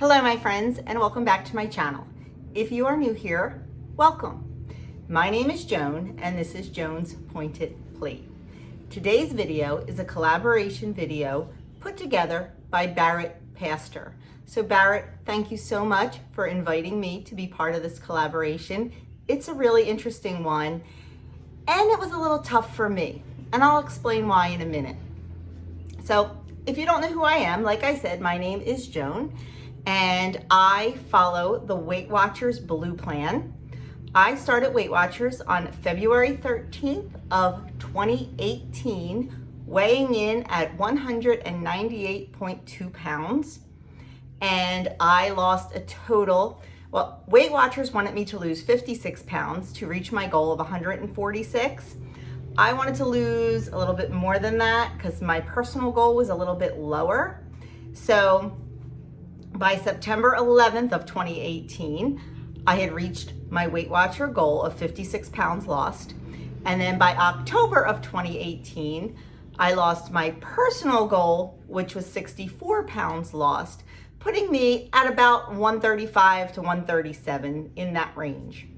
Hello my friends, and welcome back to my channel. If you are new here, welcome. My name is Joan and this is Joan's Pointed Plate. Today's video is a collaboration video put together by Barrett Pastor. So Barrett, thank you so much for inviting me to be part of this collaboration. It's a really interesting one and it was a little tough for me, and I'll explain why in a minute. So if you don't know who I am, like I said, my name is Joan and I follow the Weight Watchers Blue Plan. I started Weight Watchers on February 13th of 2018, weighing in at 198.2 pounds. And I lost a total, well, Weight Watchers wanted me to lose 56 pounds to reach my goal of 146. I wanted to lose a little bit more than that because my personal goal was a little bit lower. So by September 11th of 2018, I had reached my Weight Watcher goal of 56 pounds lost. And then by October of 2018, I lost my personal goal, which was 64 pounds lost, putting me at about 135 to 137 in that range.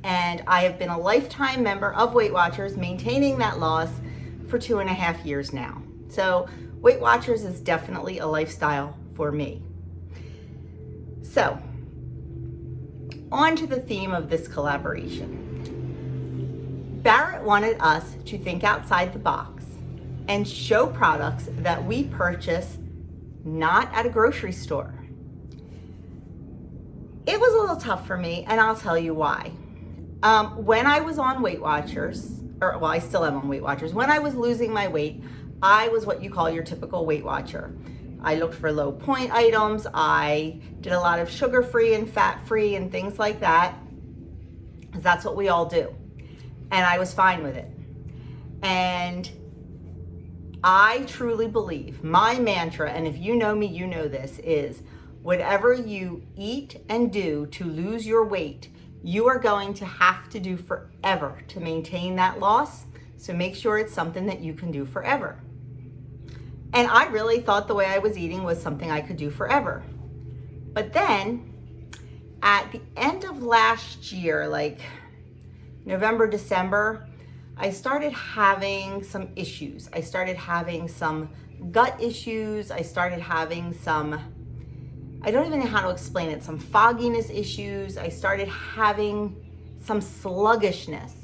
And I have been a lifetime member of Weight Watchers, maintaining that loss for 2.5 years now. So Weight Watchers is definitely a lifestyle for me. So, on to the theme of this collaboration. Barrett wanted us to think outside the box and show products that we purchase not at a grocery store. It was a little tough for me, and I'll tell you why. When I was on Weight Watchers, I still am on Weight Watchers, when I was losing my weight, I was what you call your typical Weight Watcher. I looked for low point items. I did a lot of sugar-free and fat-free and things like that, because that's what we all do. And I was fine with it. And I truly believe, my mantra, and if you know me, you know this, is whatever you eat and do to lose your weight, you are going to have to do forever to maintain that loss. So make sure it's something that you can do forever. And I really thought the way I was eating was something I could do forever. But then at the end of last year, like November, December, I started having some issues. I started having some gut issues. I started having some, I don't even know how to explain it, some fogginess issues. I started having some sluggishness.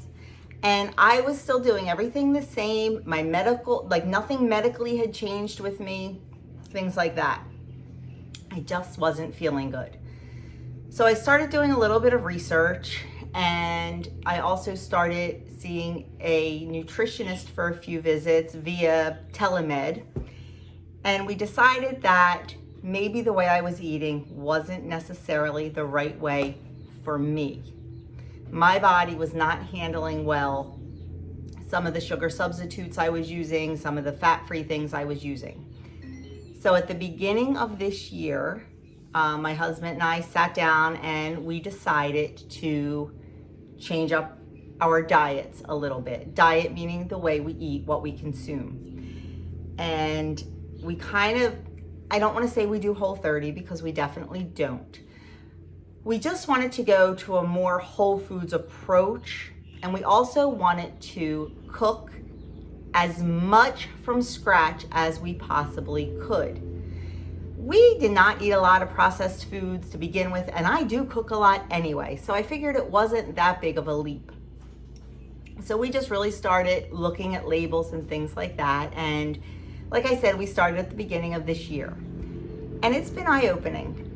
And I was still doing everything the same. My medical, like nothing medically had changed with me, things like that. I just wasn't feeling good. So I started doing a little bit of research, and I also started seeing a nutritionist for a few visits via telemed. And we decided that maybe the way I was eating wasn't necessarily the right way for me. My body was not handling well some of the sugar substitutes I was using, some of the fat-free things I was using. So at the beginning of this year, my husband and I sat down and we decided to change up our diets a little bit. Diet meaning the way we eat, what we consume. And we kind of, I don't want to say we do Whole30 because we definitely don't. We just wanted to go to a more whole foods approach, and we also wanted to cook as much from scratch as we possibly could. We did not eat a lot of processed foods to begin with, and I do cook a lot anyway, so I figured it wasn't that big of a leap. So we just really started looking at labels and things like that, and like I said, we started at the beginning of this year, and it's been eye-opening.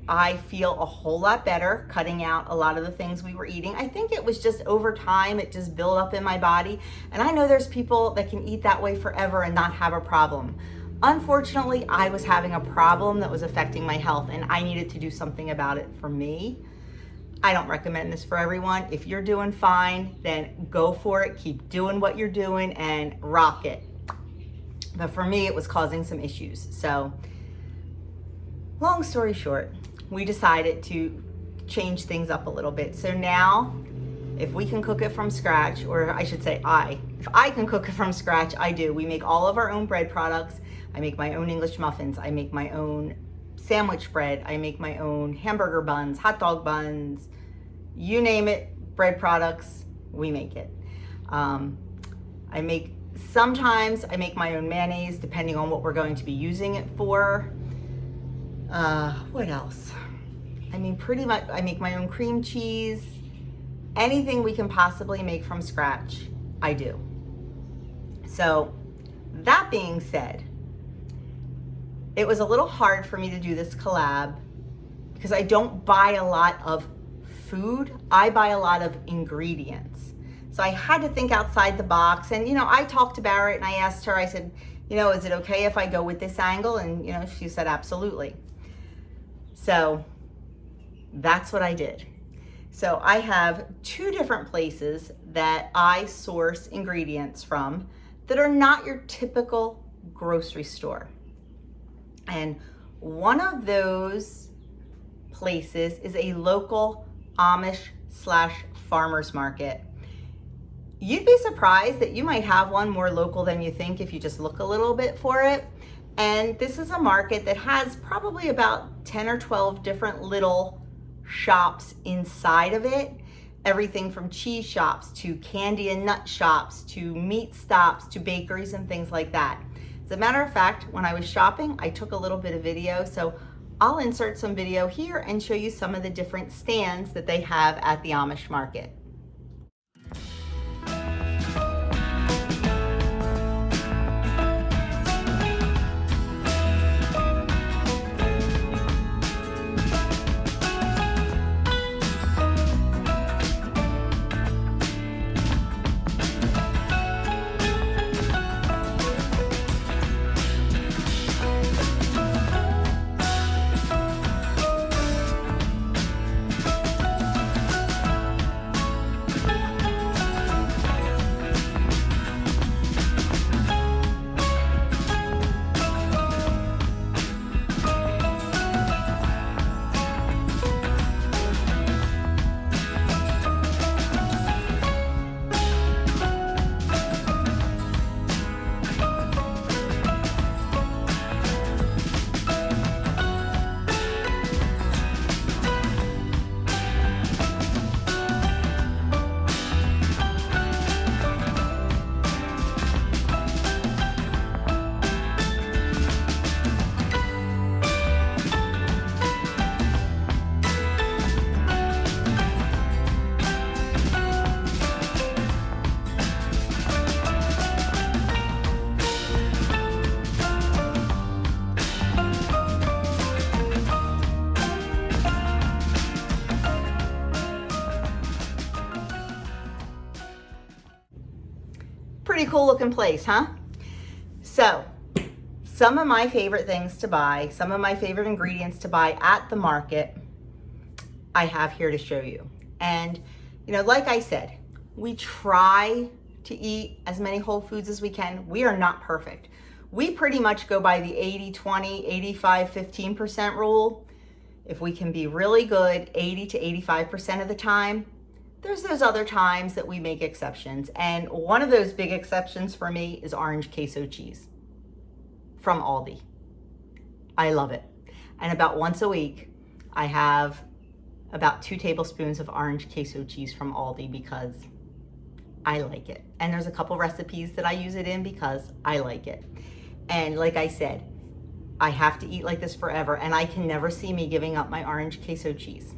I feel a whole lot better cutting out a lot of the things we were eating. I think it was just over time, it just built up in my body. And I know there's people that can eat that way forever and not have a problem. Unfortunately, I was having a problem that was affecting my health and I needed to do something about it for me. I don't recommend this for everyone. If you're doing fine, then go for it. Keep doing what you're doing and rock it. But for me, it was causing some issues. So long story short, we decided to change things up a little bit. So now, if we can cook it from scratch, or I should say if I can cook it from scratch, I do. We make all of our own bread products. I make my own English muffins. I make my own sandwich bread. I make my own hamburger buns, hot dog buns, you name it, bread products, we make it. Sometimes I make my own mayonnaise depending on what we're going to be using it for. What else? I mean, pretty much I make my own cream cheese. Anything we can possibly make from scratch, I do. So that being said, it was a little hard for me to do this collab because I don't buy a lot of food. I buy a lot of ingredients. So I had to think outside the box. And, I talked to Barrett and I asked her, I said, is it okay if I go with this angle? And, she said, absolutely. So that's what I did. So I have 2 different places that I source ingredients from that are not your typical grocery store. And one of those places is a local Amish/farmers market. You'd be surprised that you might have one more local than you think if you just look a little bit for it. And this is a market that has probably about 10 or 12 different little shops inside of it. Everything from cheese shops to candy and nut shops to meat stops to bakeries and things like that. As a matter of fact, when I was shopping, I took a little bit of video, so I'll insert some video here and show you some of the different stands that they have at the Amish market. Pretty cool looking place, huh? So some of my favorite things to buy, some of my favorite ingredients to buy at the market, I have here to show you. And like I said, we try to eat as many whole foods as we can. We are not perfect. We pretty much go by the 80-20, 85-15% rule. If we can be really good 80 to 85% of the time, there's those other times that we make exceptions. And one of those big exceptions for me is orange queso cheese from Aldi. I love it. And about once a week, I have about 2 tablespoons of orange queso cheese from Aldi because I like it. And there's a couple recipes that I use it in because I like it. And like I said, I have to eat like this forever, and I can never see me giving up my orange queso cheese.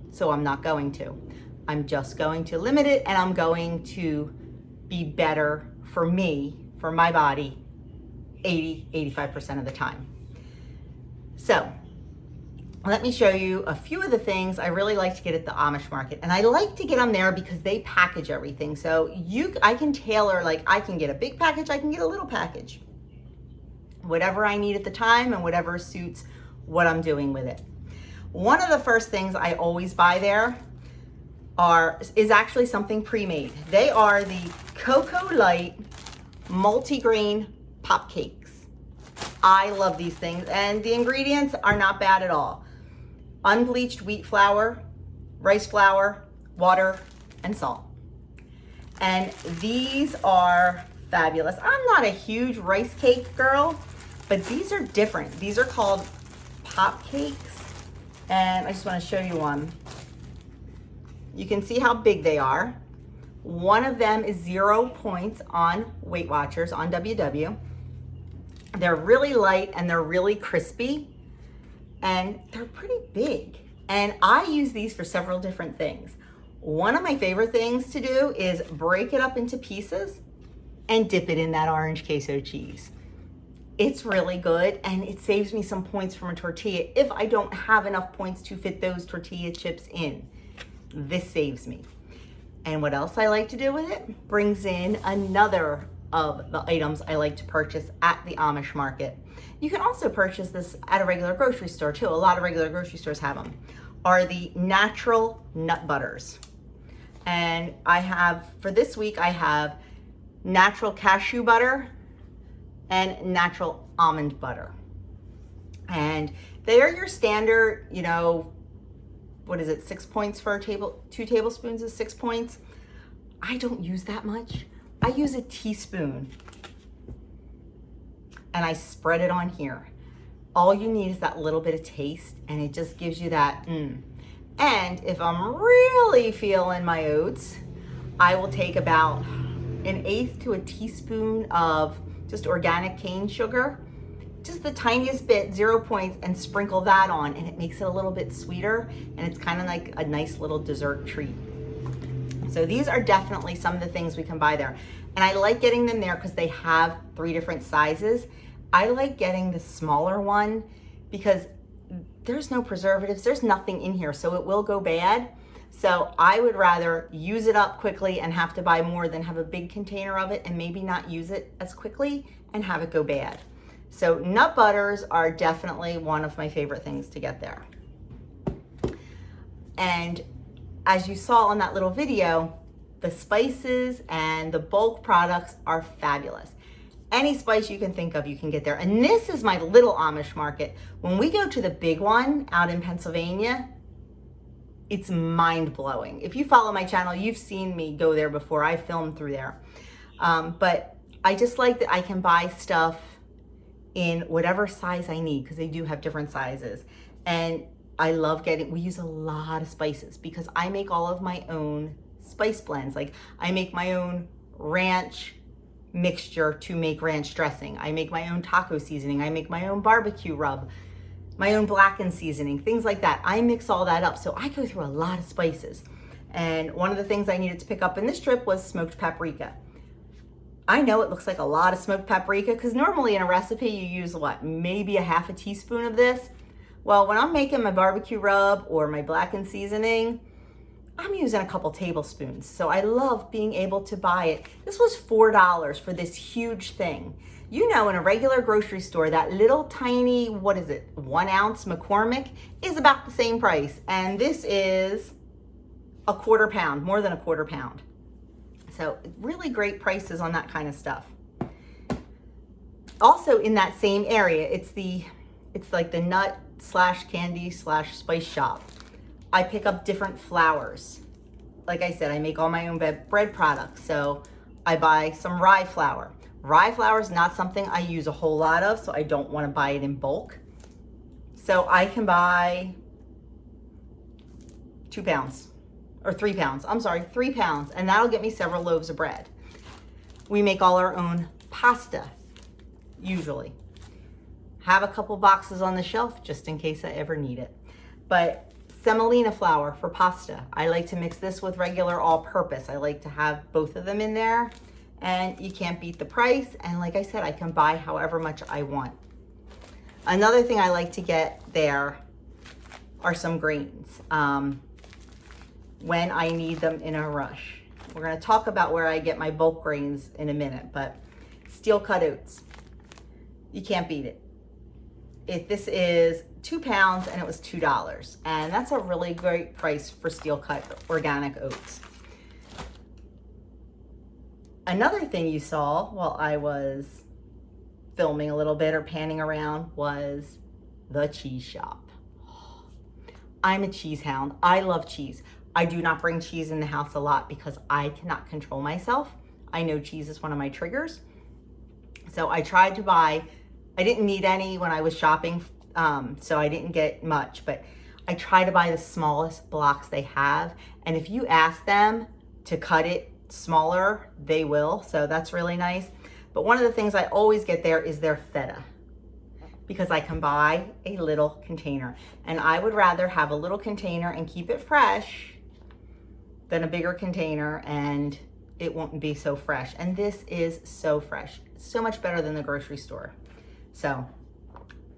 So I'm not going to. I'm just going to limit it, and I'm going to be better for me, for my body, 80-85% of the time. So let me show you a few of the things I really like to get at the Amish market. And I like to get them there because they package everything. So I can tailor, like I can get a big package, I can get a little package. Whatever I need at the time and whatever suits what I'm doing with it. One of the first things I always buy there is actually something pre-made. They are the Cocoa Light multigrain pop cakes. I love these things, and the ingredients are not bad at all. Unbleached wheat flour, rice flour, water, and salt. And these are fabulous. I'm not a huge rice cake girl, But these are different. These are called pop cakes. And I just want to show you one. You can see how big they are. One of them is 0 points on Weight Watchers on WW. They're really light and they're really crispy and they're pretty big. And I use these for several different things. One of my favorite things to do is break it up into pieces and dip it in that orange queso cheese. It's really good and it saves me some points from a tortilla if I don't have enough points to fit those tortilla chips in. This saves me. And what else I like to do with it? Brings in another of the items I like to purchase at the Amish market. You can also purchase this at a regular grocery store too. A lot of regular grocery stores have them. Are the natural nut butters. And I have, for this week, I have natural cashew butter and natural almond butter. And they are your standard, you know, what is it, 6 points for a 2 tablespoons is 6 points. I don't use that much. I use a teaspoon and I spread it on here. All you need is that little bit of taste and it just gives you that And if I'm really feeling my oats, I will take about 1/8 to a teaspoon of just organic cane sugar, just the tiniest bit, 0 points, and sprinkle that on, and it makes it a little bit sweeter, and it's kind of like a nice little dessert treat. So these are definitely some of the things we can buy there. And I like getting them there because they have 3 different sizes. I like getting the smaller one because there's no preservatives, there's nothing in here, so it will go bad. So I would rather use it up quickly and have to buy more than have a big container of it and maybe not use it as quickly and have it go bad. So nut butters are definitely one of my favorite things to get there. And as you saw on that little video, the spices and the bulk products are fabulous. Any spice you can think of, you can get there. And this is my little Amish market. When we go to the big one out in Pennsylvania, it's mind-blowing. If you follow my channel, you've seen me go there before. I filmed through there. But I just like that I can buy stuff in whatever size I need because they do have different sizes. And I love we use a lot of spices because I make all of my own spice blends. Like I make my own ranch mixture to make ranch dressing. I make my own taco seasoning. I make my own barbecue rub, my own blackened seasoning, things like that. I mix all that up. So I go through a lot of spices. And one of the things I needed to pick up in this trip was smoked paprika. I know it looks like a lot of smoked paprika because normally in a recipe you use what, maybe a half a teaspoon of this. Well, when I'm making my barbecue rub or my blackened seasoning, I'm using a couple tablespoons. So I love being able to buy it. This was $4 for this huge thing. You know, in a regular grocery store, that little tiny, what is it, 1 ounce McCormick is about the same price. And this is a 1/4 pound, more than a 1/4 pound. So really great prices on that kind of stuff. Also in that same area, it's like the nut / candy / spice shop. I pick up different flours. Like I said, I make all my own bread products. So I buy some rye flour. Rye flour is not something I use a whole lot of, so I don't want to buy it in bulk. So I can buy 2 pounds or 3 pounds. I'm sorry, 3 pounds, and that'll get me several loaves of bread. We make all our own pasta, usually. Have a couple boxes on the shelf just in case I ever need it. But semolina flour for pasta. I like to mix this with regular all-purpose. I like to have both of them in there, and you can't beat the price. And like I said, I can buy however much I want. Another thing I like to get there are some grains when I need them in a rush. We're going to talk about where I get my bulk grains in a minute, but steel cut oats, you can't beat it. This is 2 pounds and it was $2, and that's a really great price for steel cut organic oats. Another thing you saw while I was filming a little bit or panning around was the cheese shop. I'm a cheese hound. I love cheese. I do not bring cheese in the house a lot because I cannot control myself. I know cheese is one of my triggers. So I tried to buy I didn't need any when I was shopping, so I didn't get much, but I try to buy the smallest blocks they have. And if you ask them to cut it smaller, they will. So that's really nice. But one of the things I always get there is their feta, because I can buy a little container. And I would rather have a little container and keep it fresh than a bigger container and it won't be so fresh. And this is so fresh. It's so much better than the grocery store. So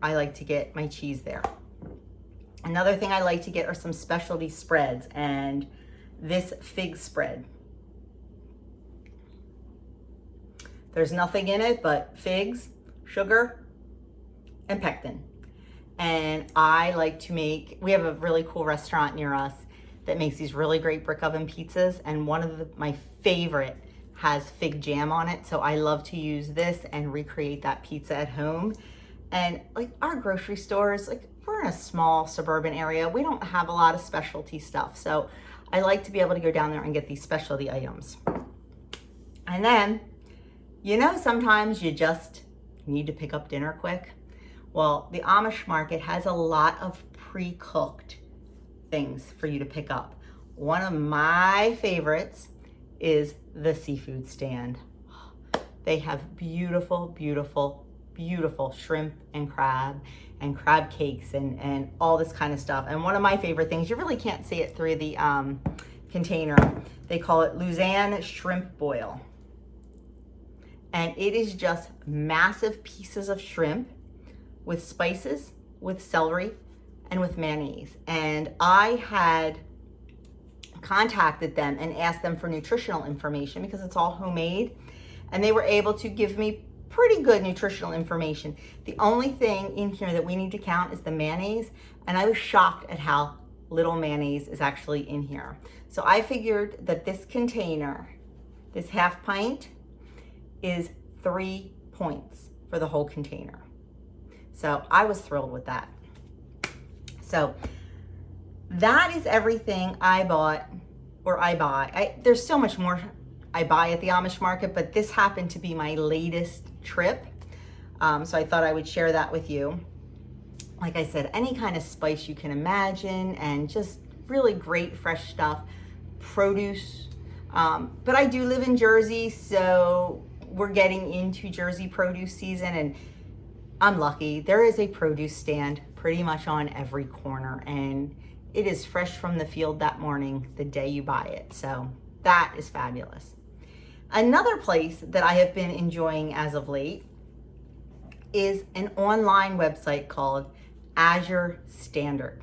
I like to get my cheese there. Another thing I like to get are some specialty spreads, and this fig spread. There's nothing in it but figs, sugar, and pectin. And I like to make, we have a really cool restaurant near us that makes these really great brick oven pizzas, and one of my favorite has fig jam on it. So I love to use this and recreate that pizza at home. And like our grocery stores, like we're in a small suburban area, we don't have a lot of specialty stuff. So I like to be able to go down there and get these specialty items. And then, you know, sometimes you just need to pick up dinner quick. Well, the Amish market has a lot of pre-cooked things for you to pick up. One of my favorites is the seafood stand. They have beautiful, beautiful, beautiful shrimp and crab cakes and all this kind of stuff. And one of my favorite things, you really can't see it through the container. They call it Lausanne shrimp boil. And it is just massive pieces of shrimp with spices, with celery, and with mayonnaise. And I had contacted them and asked them for nutritional information because it's all homemade. And they were able to give me pretty good nutritional information. The only thing in here that we need to count is the mayonnaise. And I was shocked at how little mayonnaise is actually in here. So I figured that this container, this half pint, is 3 points for the whole container. So I was thrilled with that. So that is everything I bought or I buy. There's so much more I buy at the Amish market, but this happened to be my latest trip. So I thought I would share that with you. Like I said, any kind of spice you can imagine and just really great fresh stuff, produce. But I do live in Jersey, so we're getting into Jersey produce season, and I'm lucky. There is a produce stand pretty much on every corner, and it is fresh from the field that morning, the day you buy it. So that is fabulous. Another place that I have been enjoying as of late is an online website called Azure Standard.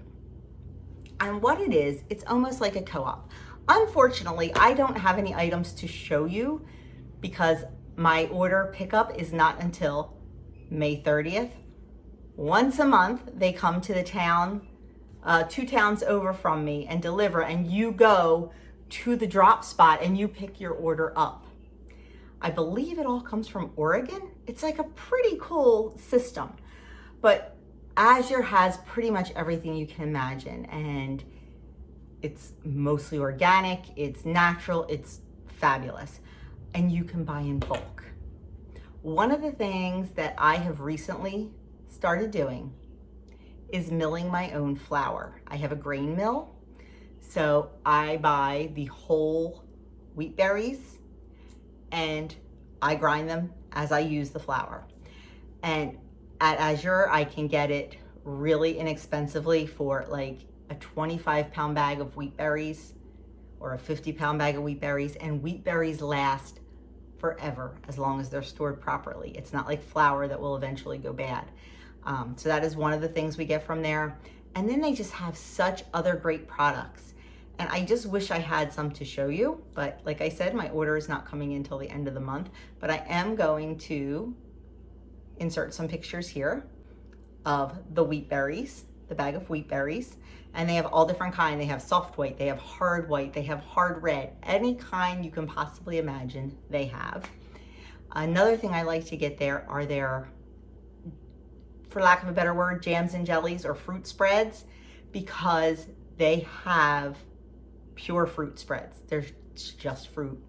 And what it is, it's almost like a co-op. Unfortunately, I don't have any items to show you because my order pickup is not until May 30th. Once a month, they come to the town, 2 towns over from me, and deliver, and you go to the drop spot and you pick your order up. I believe it all comes from Oregon. It's like a pretty cool system, but Azure has pretty much everything you can imagine, and it's mostly organic, it's natural, it's fabulous, and you can buy in bulk. One of the things that I have recently started doing is milling my own flour. I have a grain mill, so I buy the whole wheat berries and I grind them as I use the flour. And at Azure, I can get it really inexpensively for like a 25-pound bag of wheat berries or a 50-pound bag of wheat berries, and wheat berries last forever as long as they're stored properly. It's not like flour that will eventually go bad. So that is one of the things we get from there. And then they just have such other great products. And I just wish I had some to show you, but like I said, my order is not coming in until the end of the month, but I am going to insert some pictures here of the wheat berries, the bag of wheat berries, and they have all different kinds. They have soft white, they have hard white, they have hard red, any kind you can possibly imagine they have. Another thing I like to get there are their, for lack of a better word, jams and jellies or fruit spreads, because they have pure fruit spreads. They're just fruit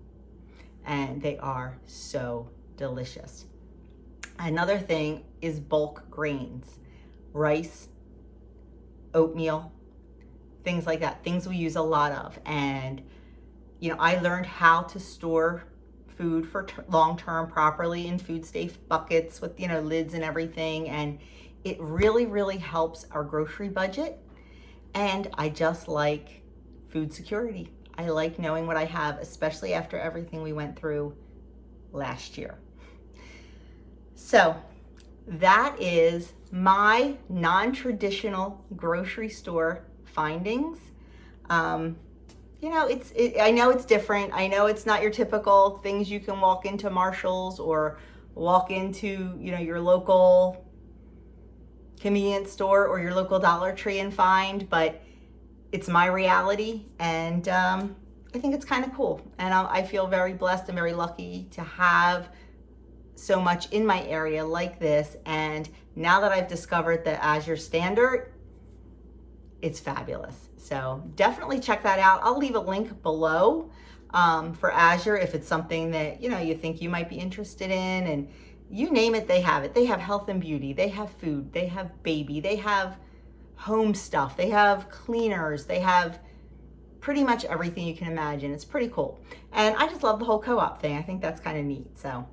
and they are so delicious. Another thing is bulk grains, rice, oatmeal, things like that, things we use a lot of. And, you know, I learned how to store food for long-term properly in food safe buckets with, you know, lids and everything. And it really, really helps our grocery budget. And I just like food security. I like knowing what I have, especially after everything we went through last year. So that is my non-traditional grocery store findings. You know, I know it's different. I know it's not your typical things you can walk into Marshall's or walk into, you know, your local convenience store or your local Dollar Tree and find, but it's my reality, and I think it's kind of cool. And I feel very blessed and very lucky to have so much in my area like this. And now that I've discovered the Azure standard, it's fabulous. So definitely check that out. I'll leave a link below for Azure if it's something that, you know, you think you might be interested in, and you name it, they have it. They have health and beauty, they have food, they have baby, they have home stuff, they have cleaners, they have pretty much everything you can imagine. It's pretty cool. And I just love the whole co-op thing. I think that's kind of neat. So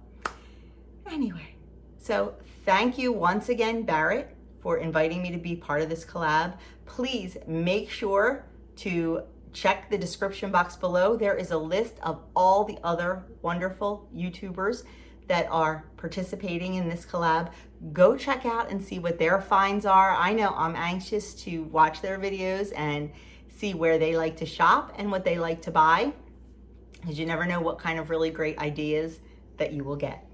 anyway, so thank you once again, Barrett, for inviting me to be part of this collab. Please make sure to check the description box below. There is a list of all the other wonderful YouTubers that are participating in this collab. Go check out and see what their finds are. I know I'm anxious to watch their videos and see where they like to shop and what they like to buy, because you never know what kind of really great ideas that you will get.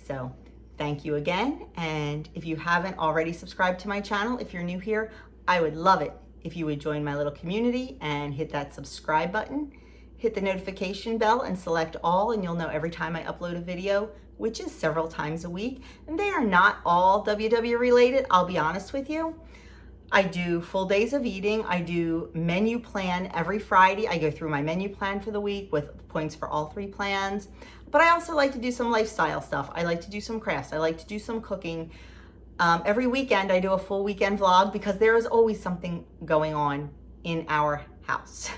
So thank you again. And if you haven't already subscribed to my channel, if you're new here, I would love it if you would join my little community and hit that subscribe button, hit the notification bell and select all, and you'll know every time I upload a video, which is several times a week. And they are not all WW related, I'll be honest with you. I do full days of eating. I do menu plan every Friday. I go through my menu plan for the week with points for all 3 plans. But I also like to do some lifestyle stuff. I like to do some crafts. I like to do some cooking. Every weekend I do a full weekend vlog because there is always something going on in our house.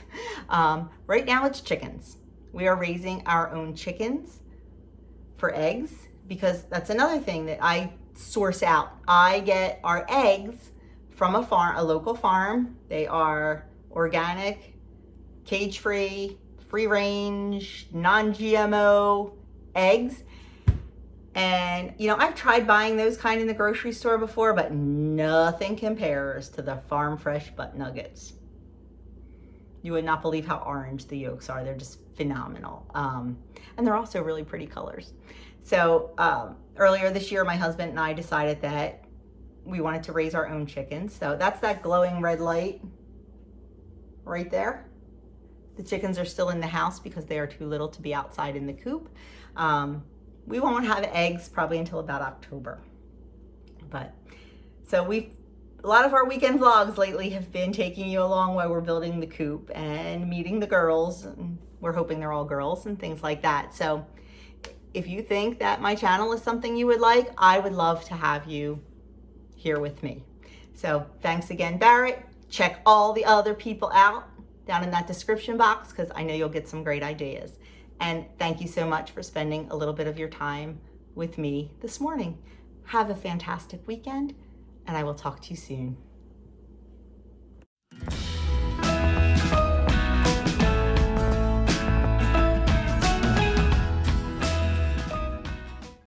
Right now it's chickens. We are raising our own chickens for eggs, because that's another thing that I source out. I get our eggs from a farm, a local farm. They are organic, cage-free, free-range, non-GMO eggs. And, you know, I've tried buying those kind in the grocery store before, but nothing compares to the farm fresh butt nuggets. You would not believe how orange the yolks are. They're just phenomenal. And they're also really pretty colors. So earlier this year, my husband and I decided that we wanted to raise our own chickens. So that's that glowing red light right there. The chickens are still in the house because they are too little to be outside in the coop. We won't have eggs probably until about October. But so a lot of our weekend vlogs lately have been taking you along while we're building the coop and meeting the girls. And we're hoping they're all girls and things like that. So if you think that my channel is something you would like, I would love to have you here with me. So thanks again, Barrett. Check all the other people out down in that description box, because I know you'll get some great ideas. And thank you so much for spending a little bit of your time with me this morning. Have a fantastic weekend, and I will talk to you soon.